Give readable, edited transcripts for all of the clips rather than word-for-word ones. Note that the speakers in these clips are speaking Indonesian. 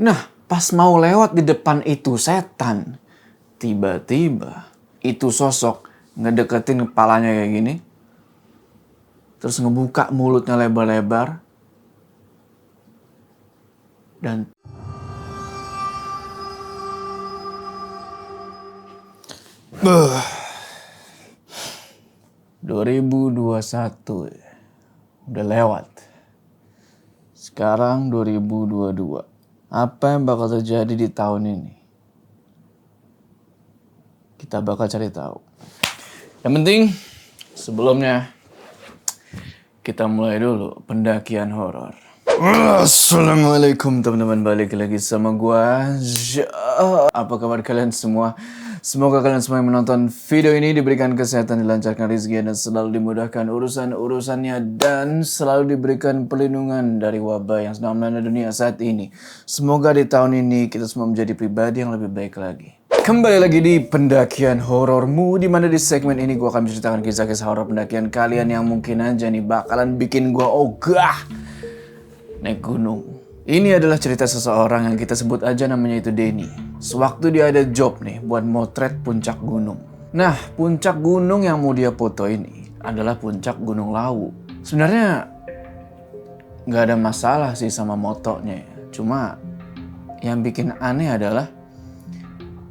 Nah, pas mau lewat di depan itu setan, tiba-tiba itu sosok ngedeketin kepalanya kayak gini. Terus ngebuka mulutnya lebar-lebar. Dan 2021 udah lewat. Sekarang 2022. Apa yang bakal terjadi di tahun ini? Kita bakal cari tahu. Yang penting sebelumnya kita mulai dulu pendakian horor. Assalamualaikum teman-teman, balik lagi sama gua. Apa kabar kalian semua? Semoga kalian semua yang menonton video ini diberikan kesehatan, dilancarkan rezeki, dan selalu dimudahkan urusan-urusannya, dan selalu diberikan perlindungan dari wabah yang sedang melanda dunia saat ini. Semoga di tahun ini kita semua menjadi pribadi yang lebih baik lagi. Kembali lagi di pendakian horormu, di mana di segmen ini gue akan menceritakan kisah-kisah horor pendakian kalian yang mungkin aja nih bakalan bikin gue ogah naik gunung. Ini adalah cerita seseorang yang kita sebut aja namanya itu Denny. Sewaktu dia ada job nih buat motret puncak gunung. Nah, puncak gunung yang mau dia foto ini adalah puncak Gunung Lawu. Sebenarnya nggak ada masalah sih sama motonya ya. Cuma yang bikin aneh adalah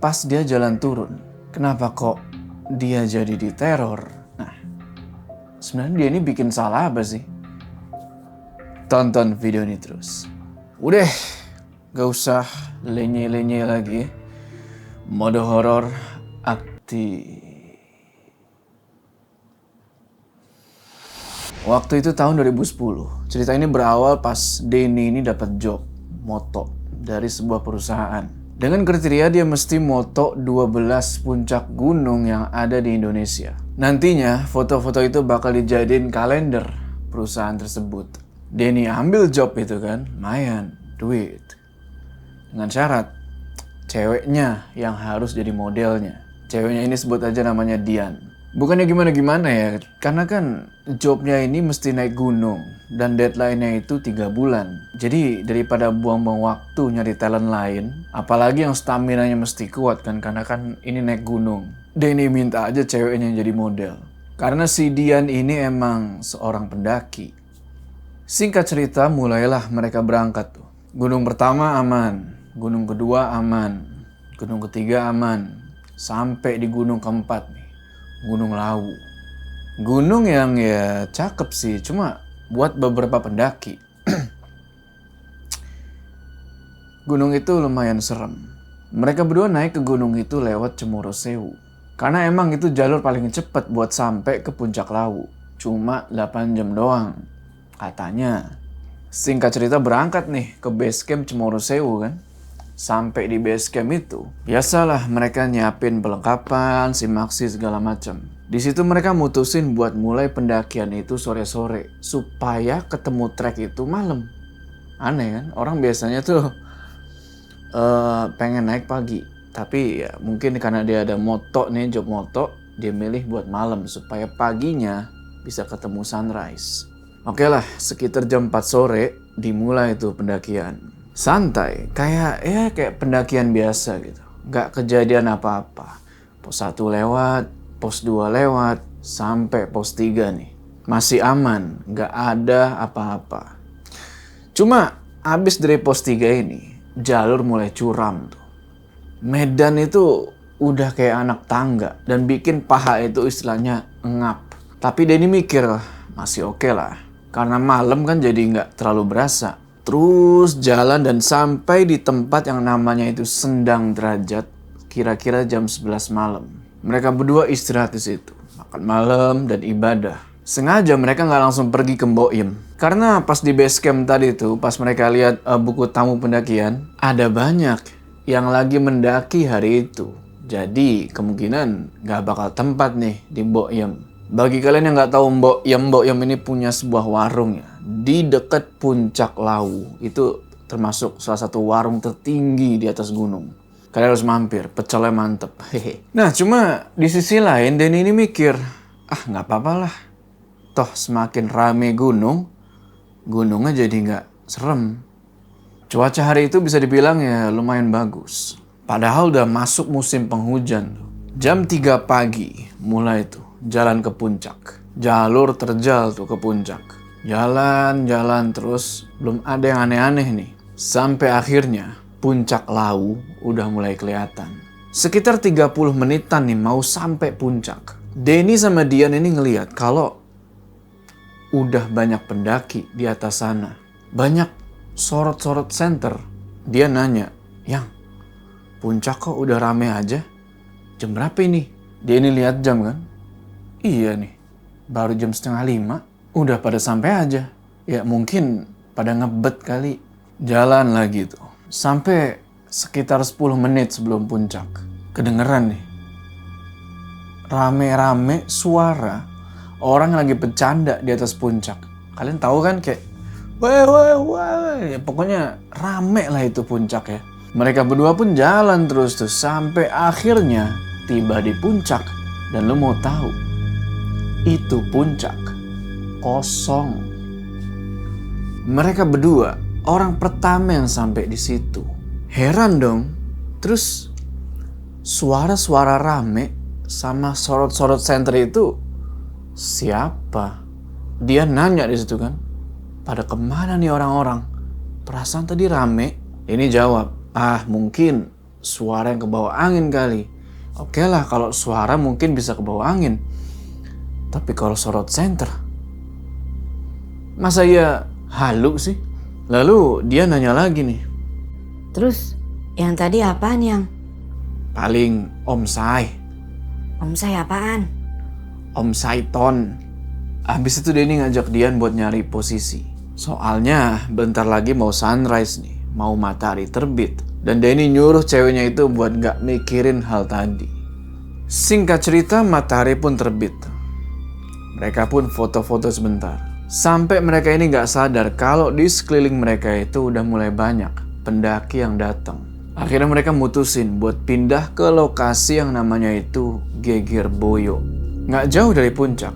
pas dia jalan turun, kenapa kok dia jadi diteror? Nah, sebenarnya dia ini bikin salah apa sih? Tonton video ini terus. Udah, gak usah lenye-lenye lagi. Mode horor aktif. Waktu itu tahun 2010. Cerita ini berawal pas Denny ini dapat job moto dari sebuah perusahaan. Dengan kriteria dia mesti moto 12 puncak gunung yang ada di Indonesia. Nantinya foto-foto itu bakal dijadiin kalender perusahaan tersebut. Denny ambil job itu kan, lumayan, duit. Dengan syarat, ceweknya yang harus jadi modelnya. Ceweknya ini sebut aja namanya Dian. Bukannya gimana-gimana ya, karena kan jobnya ini mesti naik gunung. Dan deadline-nya itu 3 bulan. Jadi daripada buang-buang waktu nyari talent lain, apalagi yang stamina-nya mesti kuat kan, karena kan ini naik gunung. Denny minta aja ceweknya yang jadi model. Karena si Dian ini emang seorang pendaki. Singkat cerita, mulailah mereka berangkat tuh. Gunung pertama aman, gunung kedua aman, gunung ketiga aman, sampai di gunung keempat nih, Gunung Lawu. Gunung yang ya cakep sih, cuma buat beberapa pendaki. Gunung itu lumayan serem. Mereka berdua naik ke gunung itu lewat Cemoro Sewu. Karena emang itu jalur paling cepat buat sampai ke puncak Lawu. Cuma 8 jam doang. Katanya, singkat cerita berangkat nih ke base camp Cemoro Sewu kan. Sampai di base camp itu, biasalah mereka nyiapin perlengkapan, simaksi segala macam. Di situ mereka mutusin buat mulai pendakian itu sore-sore supaya ketemu trek itu malam. Aneh kan? Orang biasanya tuh pengen naik pagi, tapi ya mungkin karena dia ada moto nih, job moto, dia milih buat malam supaya paginya bisa ketemu sunrise. Oke lah, sekitar jam 4 sore dimulai tuh pendakian. Santai, kayak pendakian biasa gitu. Gak kejadian apa-apa. Pos 1 lewat, pos 2 lewat, sampai pos 3 nih. Masih aman, gak ada apa-apa. Cuma abis dari pos 3 ini, jalur mulai curam tuh. Medan itu udah kayak anak tangga dan bikin paha itu istilahnya ngap. Tapi Denny mikir, masih oke lah. Karena malam kan jadi nggak terlalu berasa. Terus jalan dan sampai di tempat yang namanya itu Sendang Derajat. Kira-kira jam 11 malam. Mereka berdua istirahat di situ. Makan malam dan ibadah. Sengaja mereka nggak langsung pergi ke Mbok Yem. Karena pas di base camp tadi tuh, pas mereka lihat buku tamu pendakian, ada banyak yang lagi mendaki hari itu. Jadi kemungkinan nggak bakal tempat nih di Mbok Yem. Bagi kalian yang nggak tahu Mbok Yem ini punya sebuah warung ya di dekat puncak Lawu. Itu termasuk salah satu warung tertinggi di atas gunung. Kalian harus mampir, pecelnya mantep. Nah cuma di sisi lain Denny ini mikir, nggak apa-apa lah. Toh semakin rame gunung, gunungnya jadi nggak serem. Cuaca hari itu bisa dibilang ya lumayan bagus. Padahal udah masuk musim penghujan. Jam 3 pagi mulai tuh jalan ke puncak. Jalur terjal tuh ke puncak. Jalan-jalan terus, belum ada yang aneh-aneh nih. Sampai akhirnya puncak Lawu udah mulai kelihatan. Sekitar 30 menitan nih mau sampai puncak. Denny sama Dian ini ngelihat kalau udah banyak pendaki di atas sana. Banyak sorot-sorot senter. Dia nanya, "Yang, puncak kok udah rame aja? Jam berapa ini?" Dia ini lihat jam kan. Iya nih, baru jam 4:30. Udah pada sampai aja. Ya mungkin pada ngebet kali. Jalan lagi tuh. Sampai sekitar 10 menit sebelum puncak. Kedengeran nih. Rame-rame suara orang lagi bercanda di atas puncak. Kalian tahu kan kayak wah, ya, pokoknya rame lah itu puncak ya. Mereka berdua pun jalan terus tuh sampai akhirnya tiba di puncak. Dan lu mau tahu, itu puncak kosong. Mereka berdua orang pertama yang sampai di situ. Heran dong. Terus suara-suara rame sama sorot-sorot senter itu siapa? Dia nanya di situ kan. Pada kemana nih orang-orang? Perasaan tadi rame. Ini jawab, mungkin suara yang kebawa angin kali. Oke lah kalau suara mungkin bisa kebawa angin. Tapi kalau sorot senter, masa ya halu sih? Lalu dia nanya lagi nih. Terus yang tadi apaan yang? Paling Om Sai. Om saya apaan? Om Saiton. Habis itu Denny ngajak Dian buat nyari posisi. Soalnya bentar lagi mau sunrise nih, mau matahari terbit. Dan Denny nyuruh ceweknya itu buat gak mikirin hal tadi. Singkat cerita matahari pun terbit. Mereka pun foto-foto sebentar. Sampai mereka ini gak sadar kalau di sekeliling mereka itu udah mulai banyak pendaki yang datang. Akhirnya mereka mutusin buat pindah ke lokasi yang namanya itu Geger Boyo. Gak jauh dari puncak.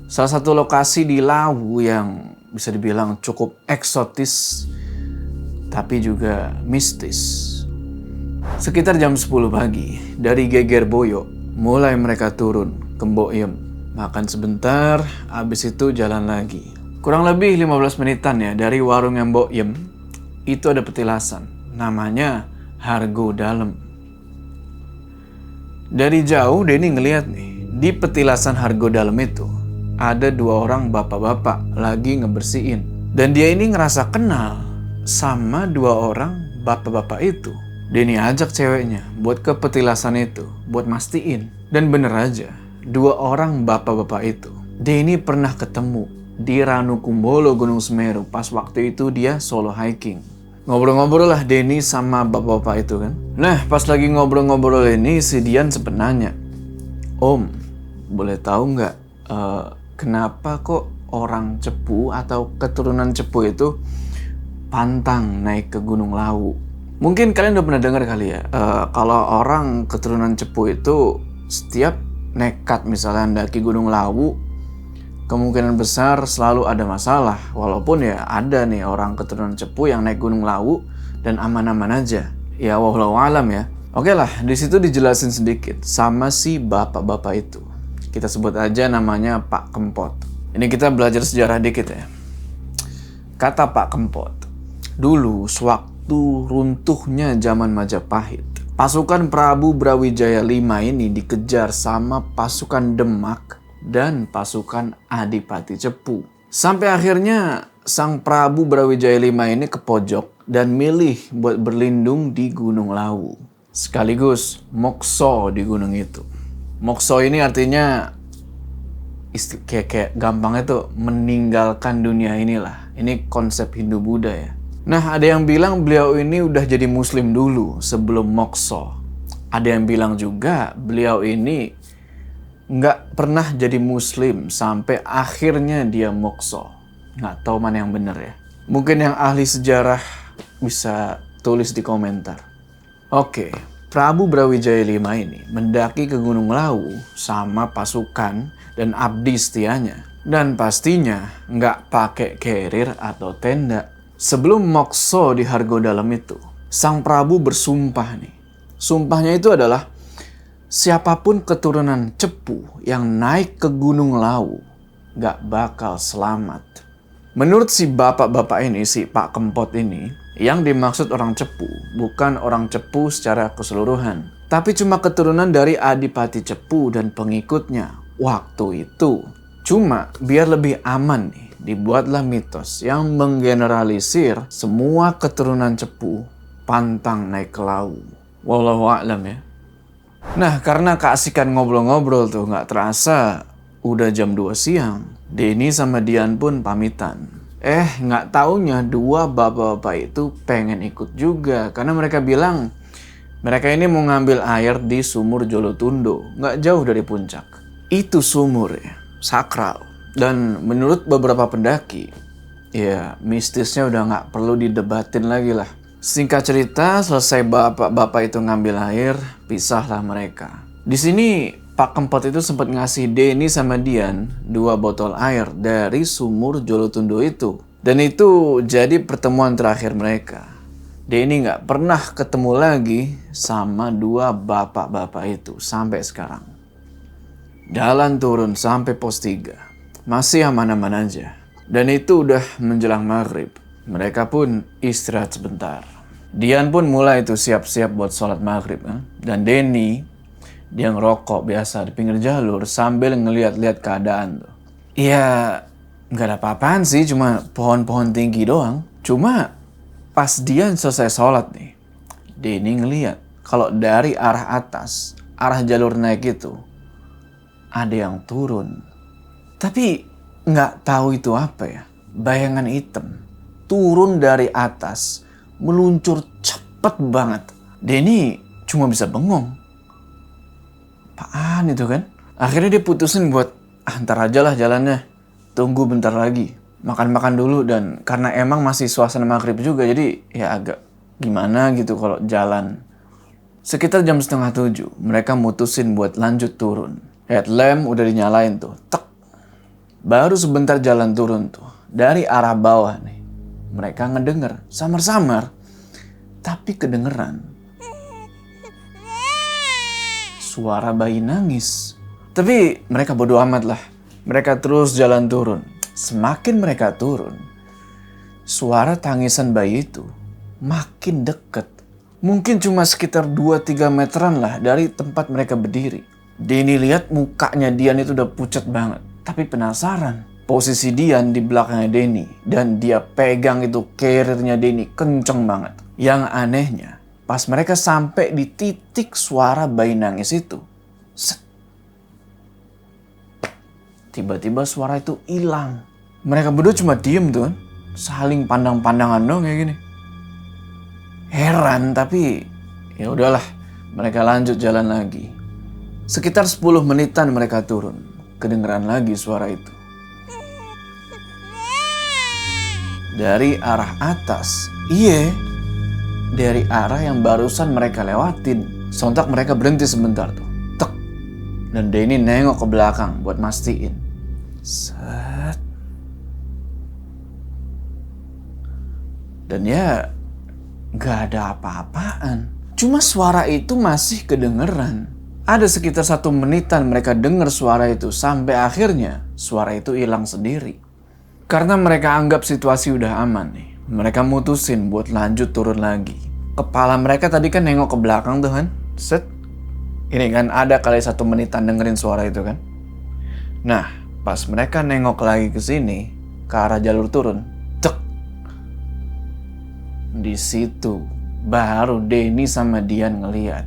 Salah satu lokasi di Lawu yang bisa dibilang cukup eksotis, tapi juga mistis. Sekitar jam 10 pagi, dari Geger Boyo, mulai mereka turun ke Mbok Yem. Makan sebentar, habis itu jalan lagi. Kurang lebih 15 menitan ya, dari warung yang Mbok Yem, itu ada petilasan. Namanya Hargo Dalem. Dari jauh, Denny ngeliat nih, di petilasan Hargo Dalem itu, ada 2 orang bapak-bapak lagi ngebersihin. Dan dia ini ngerasa kenal sama 2 orang bapak-bapak itu. Denny ajak ceweknya buat ke petilasan itu, buat mastiin. Dan bener aja, 2 orang bapak-bapak itu Denny pernah ketemu di Ranukumbolo Gunung Semeru pas waktu itu dia solo hiking. Ngobrol-ngobrol lah Denny sama bapak-bapak itu kan. Nah pas lagi ngobrol-ngobrol ini si Dian sempet nanya, "Om, boleh tahu nggak kenapa kok orang Cepu atau keturunan Cepu itu pantang naik ke Gunung Lawu?" Mungkin kalian udah pernah dengar kali ya, kalau orang keturunan Cepu itu setiap nekat misalnya mendaki Gunung Lawu, kemungkinan besar selalu ada masalah. Walaupun ya ada nih orang keturunan Cepu yang naik Gunung Lawu dan aman-aman aja. Ya wallahu alam ya. Oke lah, di situ dijelasin sedikit sama si bapak-bapak itu. Kita sebut aja namanya Pak Kempot. Ini kita belajar sejarah dikit ya. Kata Pak Kempot, dulu sewaktu runtuhnya zaman Majapahit, pasukan Prabu Brawijaya V ini dikejar sama pasukan Demak dan pasukan Adipati Cepu. Sampai akhirnya sang Prabu Brawijaya V ini ke pojok dan milih buat berlindung di Gunung Lawu. Sekaligus mokso di gunung itu. Mokso ini artinya kayak gampangnya tuh meninggalkan dunia inilah. Ini konsep Hindu-Buddha ya. Nah ada yang bilang beliau ini udah jadi muslim dulu sebelum mokso. Ada yang bilang juga beliau ini nggak pernah jadi muslim sampai akhirnya dia mokso. Nggak tahu mana yang benar ya. Mungkin yang ahli sejarah bisa tulis di komentar. Oke, Prabu Brawijaya V ini mendaki ke Gunung Lawu sama pasukan dan abdi setianya. Dan pastinya nggak pakai carrier atau tenda. Sebelum mokso di Hargo Dalam itu, Sang Prabu bersumpah nih. Sumpahnya itu adalah siapapun keturunan Cepu yang naik ke Gunung Lawu gak bakal selamat. Menurut si bapak-bapak ini, si Pak Kempot ini, yang dimaksud orang Cepu bukan orang Cepu secara keseluruhan, tapi cuma keturunan dari Adipati Cepu dan pengikutnya waktu itu. Cuma biar lebih aman nih, dibuatlah mitos yang menggeneralisir semua keturunan Cepu pantang naik ke Lawu. Wallahu a'lam ya. Nah, karena keasikan ngobrol-ngobrol tuh nggak terasa udah jam 2 siang. Denny sama Dian pun pamitan. Nggak taunya dua bapak-bapak itu pengen ikut juga. Karena mereka bilang mereka ini mau ngambil air di sumur Jolotundo, nggak jauh dari puncak. Itu sumur ya, sakral. Dan menurut beberapa pendaki, ya mistisnya udah nggak perlu didebatin lagi lah. Singkat cerita, selesai bapak-bapak itu ngambil air, pisahlah mereka. Di sini Pak Kempot itu sempat ngasih Denny sama Dian 2 botol air dari sumur Jolotundo itu. Dan itu jadi pertemuan terakhir mereka. Denny nggak pernah ketemu lagi sama 2 bapak-bapak itu sampai sekarang. Jalan turun sampai pos 3. Masih aman-aman aja. Dan itu udah menjelang maghrib. Mereka pun istirahat sebentar. Dian pun mulai tuh siap-siap buat sholat maghrib. Dan Denny, dia ngerokok biasa di pinggir jalur sambil ngeliat-liat keadaan tuh. Ya, nggak ada apa-apaan sih, cuma pohon-pohon tinggi doang. Cuma pas Dian selesai sholat nih, Denny ngeliat kalau dari arah atas, arah jalur naik itu, ada yang turun. Tapi nggak tahu itu apa ya, bayangan hitam. Turun dari atas, meluncur cepet banget. Denny cuma bisa bengong. Apaan itu kan? Akhirnya dia putusin buat, ntar aja lah jalannya. Tunggu bentar lagi. Makan-makan dulu, dan karena emang masih suasana maghrib juga, jadi ya agak gimana gitu kalau jalan. Sekitar jam 6:30, mereka mutusin buat lanjut turun. Headlamp udah dinyalain tuh. Tek. Baru sebentar jalan turun tuh. Dari arah bawah nih. Mereka ngedenger, samar-samar, tapi kedengeran suara bayi nangis. Tapi mereka bodo amat lah. Mereka terus jalan turun. Semakin mereka turun, suara tangisan bayi itu makin deket. Mungkin cuma sekitar 2-3 meteran lah dari tempat mereka berdiri. Denny lihat mukanya Dian itu udah pucat banget. Tapi penasaran. Posisi Dian di belakangnya Denny. Dan dia pegang itu carrier-nya Denny kenceng banget. Yang anehnya, pas mereka sampai di titik suara bayi nangis itu, set. Tiba-tiba suara itu hilang. Mereka berdua cuma diem tuh kan. Saling pandang-pandangan dong kayak gini. Heran, tapi ya udahlah. Mereka lanjut jalan lagi. Sekitar 10 menitan mereka turun. Kedengeran lagi suara itu. Dari arah atas. Iya. Dari arah yang barusan mereka lewatin. Sontak mereka berhenti sebentar tuh. Tek. Dan Denny nengok ke belakang buat mastiin. Set. Dan ya gak ada apa-apaan. Cuma suara itu masih kedengeran. Ada sekitar 1 menitan mereka dengar suara itu. Sampai akhirnya suara itu hilang sendiri. Karena mereka anggap situasi udah aman nih. Mereka mutusin buat lanjut turun lagi. Kepala mereka tadi kan nengok ke belakang tuh kan. Set. Ini kan ada kali 1 menitan dengerin suara itu kan. Nah, pas mereka nengok lagi ke sini, ke arah jalur turun. Cek. Di situ baru Denny sama Dian ngeliat.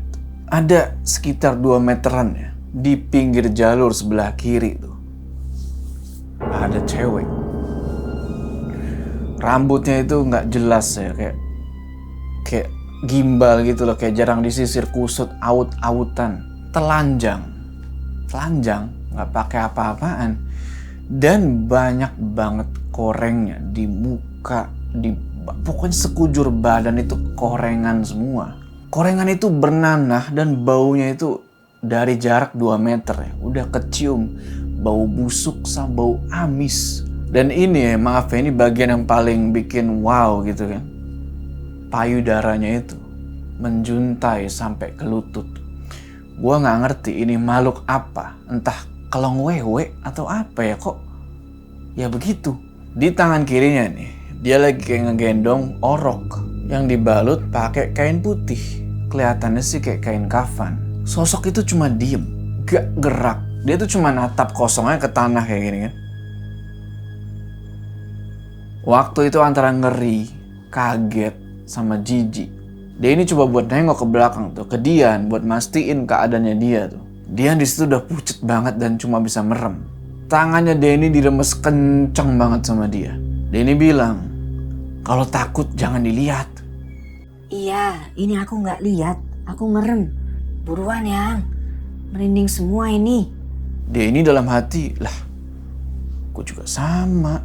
Ada sekitar 2 meteran ya. Di pinggir jalur sebelah kiri tuh. Ada cewek. Rambutnya itu nggak jelas ya, kayak gimbal gitu loh, kayak jarang disisir, kusut, aut-autan, telanjang, nggak pakai apa-apaan, dan banyak banget korengnya di muka, pokoknya sekujur badan itu korengan semua. Korengan itu bernanah dan baunya itu dari jarak 2 meter ya, udah kecium bau busuk sama bau amis. Dan ini maaf ya, ini bagian yang paling bikin wow gitu kan. Payudaranya itu menjuntai sampai ke lutut. Gua nggak ngerti ini makhluk apa, entah kelong wewe atau apa ya, kok ya begitu. Di tangan kirinya nih, dia lagi kayak ngegendong orok yang dibalut pakai kain putih. Kelihatannya sih kayak kain kafan. Sosok itu cuma diem, gak gerak. Dia tuh cuma natap kosongnya ke tanah kayak gini kan. Waktu itu antara ngeri, kaget, sama jijik. Denny coba buat nengok ke belakang tuh, ke Dian buat mastiin keadaannya dia tuh. Dian di situ udah pucet banget dan cuma bisa merem. Tangannya Denny diremes kenceng banget sama dia. Denny bilang, kalau takut jangan dilihat. Iya, ini aku nggak lihat. Aku ngerem. Buruan yang. Merinding semua ini. Denny dalam hati, lah, aku juga sama.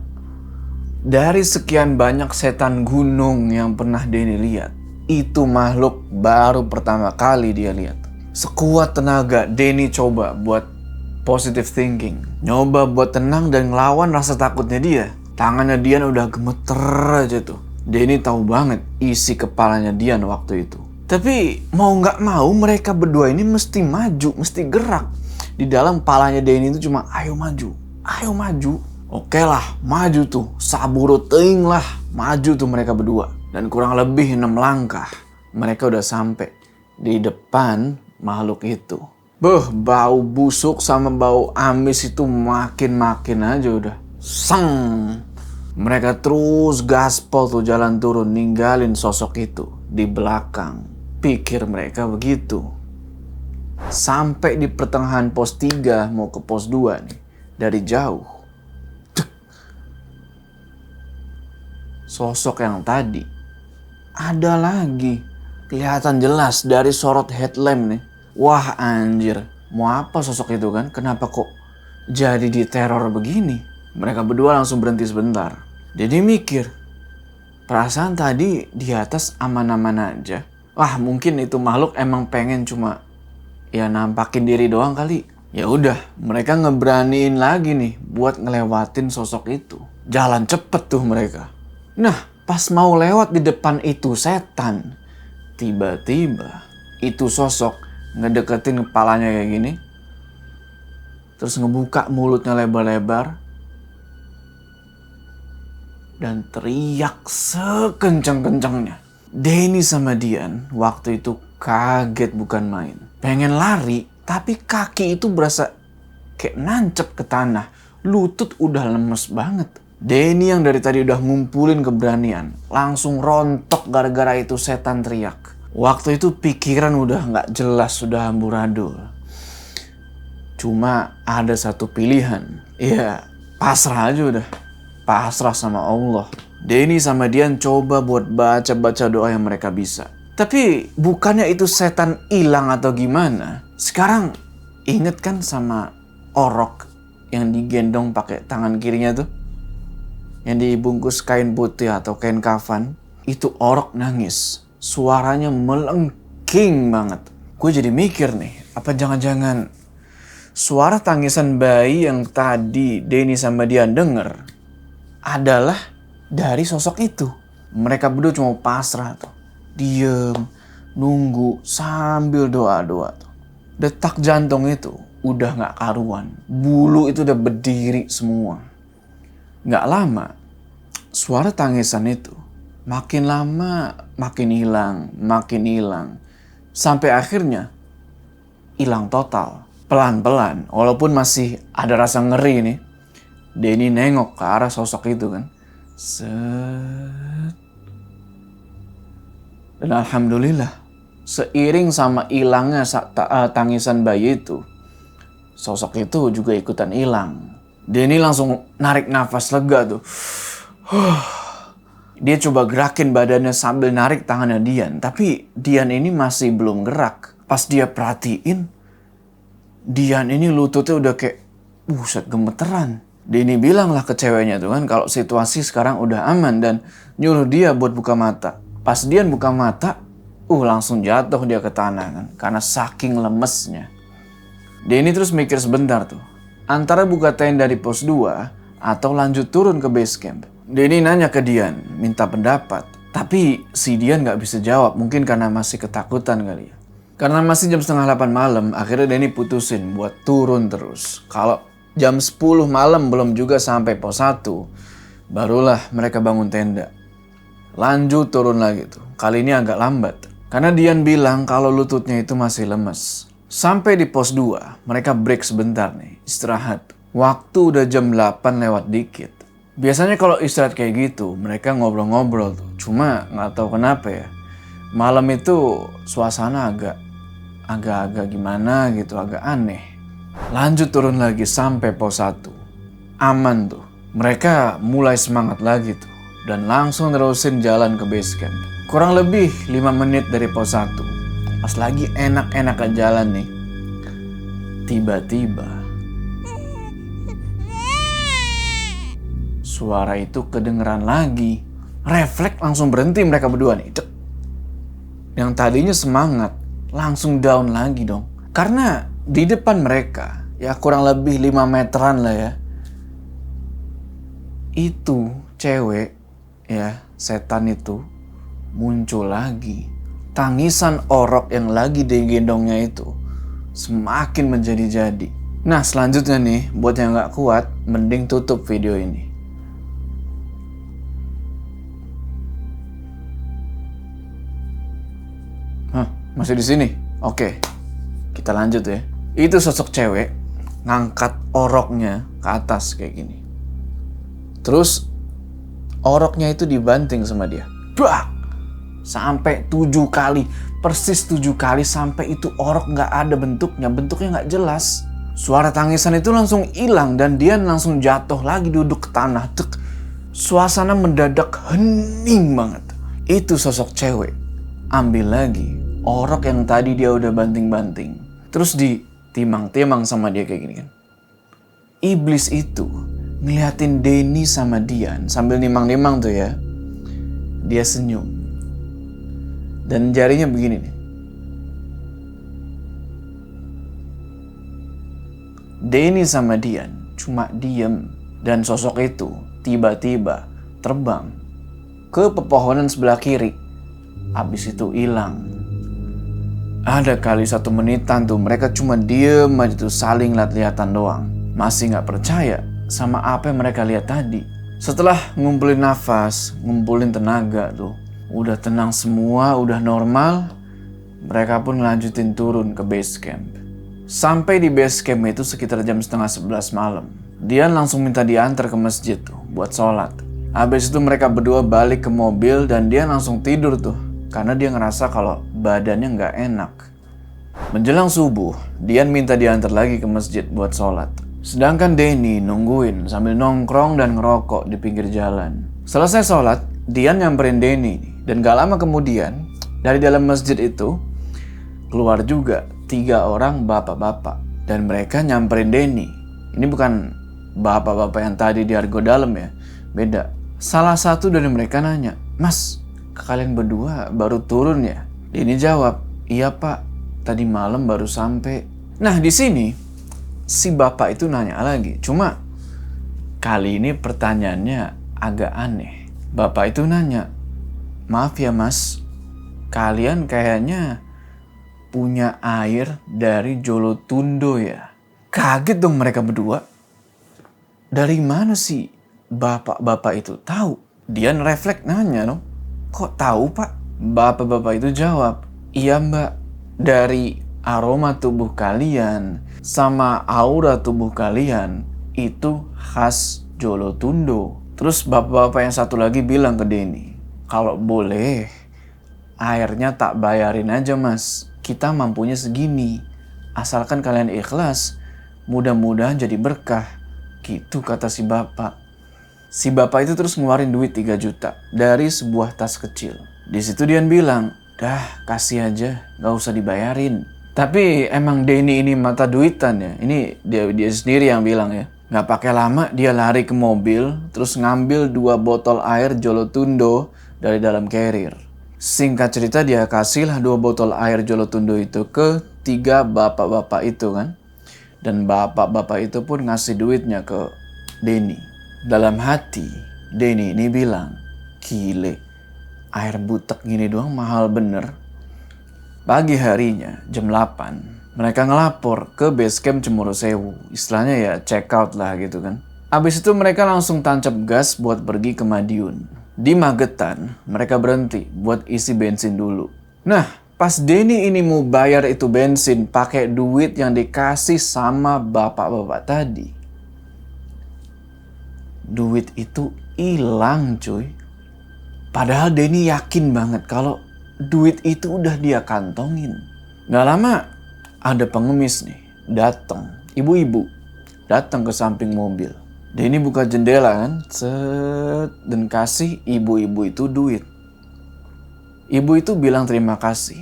Dari sekian banyak setan gunung yang pernah Denny lihat, itu makhluk baru pertama kali dia lihat. Sekuat tenaga Denny coba buat positive thinking, nyoba buat tenang dan ngelawan rasa takutnya dia. Tangannya Dian udah gemeter aja tuh. Denny tahu banget isi kepalanya Dian waktu itu. Tapi mau nggak mau mereka berdua ini mesti maju, mesti gerak. Di dalam kepalanya Denny itu cuma ayo maju, ayo maju. Oke lah, maju tuh, saburo teing lah, maju tuh mereka berdua. Dan kurang lebih 6 langkah, mereka udah sampai di depan makhluk itu. Bau busuk sama bau amis itu makin aja udah. Seng! Mereka terus gaspol tuh jalan turun, ninggalin sosok itu di belakang. Pikir mereka begitu. Sampai di pertengahan pos 3 mau ke pos 2 nih, dari jauh. Sosok yang tadi ada lagi, kelihatan jelas dari sorot headlamp nih. Wah anjir, mau apa sosok itu kan? Kenapa kok jadi diteror begini? Mereka berdua langsung berhenti sebentar. Jadi mikir, perasaan tadi di atas aman-aman aja. Wah mungkin itu makhluk emang pengen cuma ya nampakin diri doang kali. Ya udah, mereka ngeberaniin lagi nih buat ngelewatin sosok itu. Jalan cepet tuh mereka. Nah, pas mau lewat di depan itu setan, tiba-tiba itu sosok ngedeketin kepalanya kayak gini, terus ngebuka mulutnya lebar-lebar, dan teriak sekencang-kencangnya. Denny sama Dian waktu itu kaget bukan main. Pengen lari, tapi kaki itu berasa kayak nancep ke tanah. Lutut udah lemes banget. Denny yang dari tadi udah ngumpulin keberanian, langsung rontok gara-gara itu setan teriak. Waktu itu pikiran udah gak jelas, sudah amburadul. Cuma ada satu pilihan. Ya pasrah aja udah. Pasrah sama Allah. Denny sama Dian coba buat baca-baca doa yang mereka bisa. Tapi bukannya itu setan hilang atau gimana. Sekarang inget kan sama orok yang digendong pakai tangan kirinya tuh? Yang dibungkus kain putih atau kain kafan, itu orok nangis. Suaranya melengking banget. Gue jadi mikir nih, apa jangan-jangan suara tangisan bayi yang tadi Denny sama Dian denger adalah dari sosok itu. Mereka berdua cuma pasrah tuh. Diem, nunggu sambil doa-doa tuh. Detak jantung itu udah gak karuan. Bulu itu udah berdiri semua. Gak lama, suara tangisan itu makin lama makin hilang. Sampai akhirnya hilang total. Pelan-pelan, walaupun masih ada rasa ngeri nih. Denny nengok ke arah sosok itu kan. Set. Dan alhamdulillah, seiring sama hilangnya tangisan bayi itu, sosok itu juga ikutan hilang. Denny langsung narik nafas lega tuh. Dia coba gerakin badannya sambil narik tangannya Dian. Tapi Dian ini masih belum gerak. Pas dia perhatiin, Dian ini lututnya udah kayak buset gemeteran. Denny bilang lah ke ceweknya tuh kan kalau situasi sekarang udah aman dan nyuruh dia buat buka mata. Pas Dian buka mata, langsung jatuh dia ke tanah kan karena saking lemesnya. Denny terus mikir sebentar tuh. Antara buka tenda di pos 2 atau lanjut turun ke base camp? Denny nanya ke Dian, minta pendapat. Tapi si Dian nggak bisa jawab, mungkin karena masih ketakutan kali ya. Karena masih jam setengah 8 malam, akhirnya Denny putusin buat turun terus. Kalau jam 10 malam belum juga sampai pos 1, barulah mereka bangun tenda. Lanjut turun lagi tuh, kali ini agak lambat. Karena Dian bilang kalau lututnya itu masih lemes. Sampai di pos 2, mereka break sebentar nih, istirahat. Waktu udah jam 8 lewat dikit. Biasanya kalau istirahat kayak gitu, mereka ngobrol-ngobrol tuh. Cuma nggak tahu kenapa ya. Malam itu suasana agak gimana gitu, agak aneh. Lanjut turun lagi sampai pos 1. Aman tuh. Mereka mulai semangat lagi tuh. Dan langsung terusin jalan ke base camp. Kurang lebih 5 menit dari pos 1. Pas lagi enak-enakan jalan nih. Tiba-tiba suara itu kedengeran lagi. Refleks langsung berhenti mereka berdua nih. Cek. Yang tadinya semangat langsung down lagi dong. Karena di depan mereka, ya kurang lebih 5 meteran lah ya. Itu cewek, ya setan itu muncul lagi. Tangisan orok yang lagi digendongnya itu semakin menjadi-jadi. Nah selanjutnya nih, buat yang gak kuat, mending tutup video ini. Hah, masih di sini? Oke, kita lanjut ya. Itu sosok cewek ngangkat oroknya ke atas kayak gini. Terus oroknya itu dibanting sama dia. Bak! Sampai 7 kali. Persis 7 kali sampai itu orok gak ada bentuknya. Bentuknya gak jelas. Suara tangisan itu langsung hilang dan dia langsung jatuh lagi duduk ke tanah. Tuk. Suasana mendadak hening banget. Itu sosok cewek. Ambil lagi orok yang tadi dia udah banting-banting. Terus ditimang-timang sama dia kayak gini kan. Iblis itu ngeliatin Denny sama Dian sambil nimang-nimang tuh ya. Dia senyum. Dan jarinya begini nih. Denny sama Dian cuma diem. Dan sosok itu tiba-tiba terbang ke pepohonan sebelah kiri. Habis itu hilang. Ada kali 1 menitan tuh mereka cuma diem aja tuh saling lihat-lihatan doang. Masih gak percaya sama apa yang mereka lihat tadi. Setelah ngumpulin nafas, ngumpulin tenaga tuh. Udah tenang semua, udah normal. Mereka pun lanjutin turun ke base camp. Sampai di base camp itu sekitar jam setengah 11 malam. Dian langsung minta diantar ke masjid tuh buat sholat. Habis itu mereka berdua balik ke mobil dan Dian langsung tidur tuh. Karena dia ngerasa kalau badannya nggak enak. Menjelang subuh, Dian minta diantar lagi ke masjid buat sholat. Sedangkan Denny nungguin sambil nongkrong dan ngerokok di pinggir jalan. Selesai sholat, Dian nyamperin Denny. Dan gak lama kemudian, dari dalam masjid itu, keluar juga 3 orang bapak-bapak. Dan mereka nyamperin Denny. Ini bukan bapak-bapak yang tadi di Argo Dalam ya. Beda. Salah satu dari mereka nanya, "Mas, kalian berdua baru turun ya?" Denny jawab, "Iya pak, tadi malam baru sampai." Nah di sini, si bapak itu nanya lagi. Cuma, kali ini pertanyaannya agak aneh. Bapak itu nanya, "Maaf ya mas, kalian kayaknya punya air dari Jolotundo ya?" Kaget dong mereka berdua. Dari mana sih bapak-bapak itu tahu? Dian refleks nanya dong, "Kok tahu pak?" Bapak-bapak itu jawab, "Iya mbak, dari aroma tubuh kalian sama aura tubuh kalian itu khas Jolotundo." Terus bapak-bapak yang satu lagi bilang ke Denny, "Kalau boleh, airnya tak bayarin aja mas. Kita mampunya segini. Asalkan kalian ikhlas, mudah-mudahan jadi berkah." Gitu kata si bapak. Si bapak itu terus ngeluarin duit 3 juta dari sebuah tas kecil. Di situ Dian bilang, "Dah kasih aja, gak usah dibayarin." Tapi emang Denny ini mata duitan ya. Ini dia sendiri yang bilang ya. Gak pakai lama dia lari ke mobil, terus ngambil 2 botol air Jolotundo dari dalam carrier. Singkat cerita dia kasihlah 2 botol air Jolotundo itu ke 3 bapak-bapak itu kan. Dan bapak-bapak itu pun ngasih duitnya ke Denny. Dalam hati, Denny ini bilang, gile, air butek gini doang mahal bener. Pagi harinya, jam 8, mereka ngelapor ke base camp Cemoro Sewu. Istilahnya ya check out lah gitu kan. Abis itu mereka langsung tancap gas buat pergi ke Madiun. Di Magetan, mereka berhenti buat isi bensin dulu. Nah, pas Denny ini mau bayar itu bensin pakai duit yang dikasih sama bapak-bapak tadi, duit itu hilang cuy. Padahal Denny yakin banget kalau duit itu udah dia kantongin. Gak lama ada pengemis nih datang, ibu-ibu datang ke samping mobil. Denny buka jendela kan, set, dan kasih ibu-ibu itu duit. Ibu itu bilang terima kasih.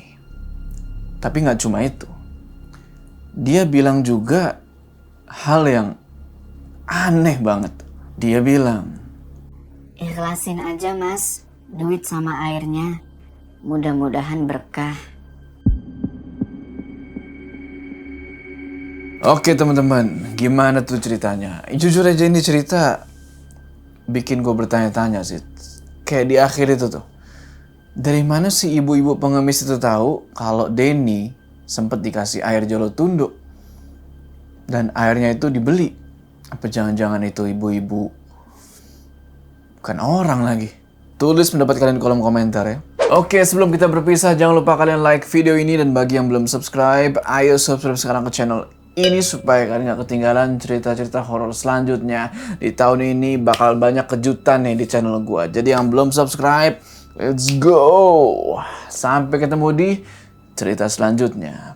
Tapi gak cuma itu. Dia bilang juga hal yang aneh banget. Dia bilang, Ikhlasin aja mas, duit sama airnya. Mudah-mudahan berkah. oke teman-teman, gimana tuh ceritanya? Jujur aja ini cerita bikin gue bertanya-tanya sih. Kayak di akhir itu tuh. Dari mana sih ibu-ibu pengemis itu tahu kalau Denny sempat dikasih air jolo tunduk dan airnya itu dibeli? Apa jangan-jangan itu ibu-ibu bukan orang lagi? Tulis pendapat kalian di kolom komentar ya. Oke, sebelum kita berpisah jangan lupa kalian like video ini, dan bagi yang belum subscribe, ayo subscribe sekarang ke channel ini supaya kalian gak ketinggalan cerita-cerita horor selanjutnya. Di tahun ini bakal banyak kejutan nih di channel gua. Jadi yang belum subscribe, let's go. Sampai ketemu di cerita selanjutnya.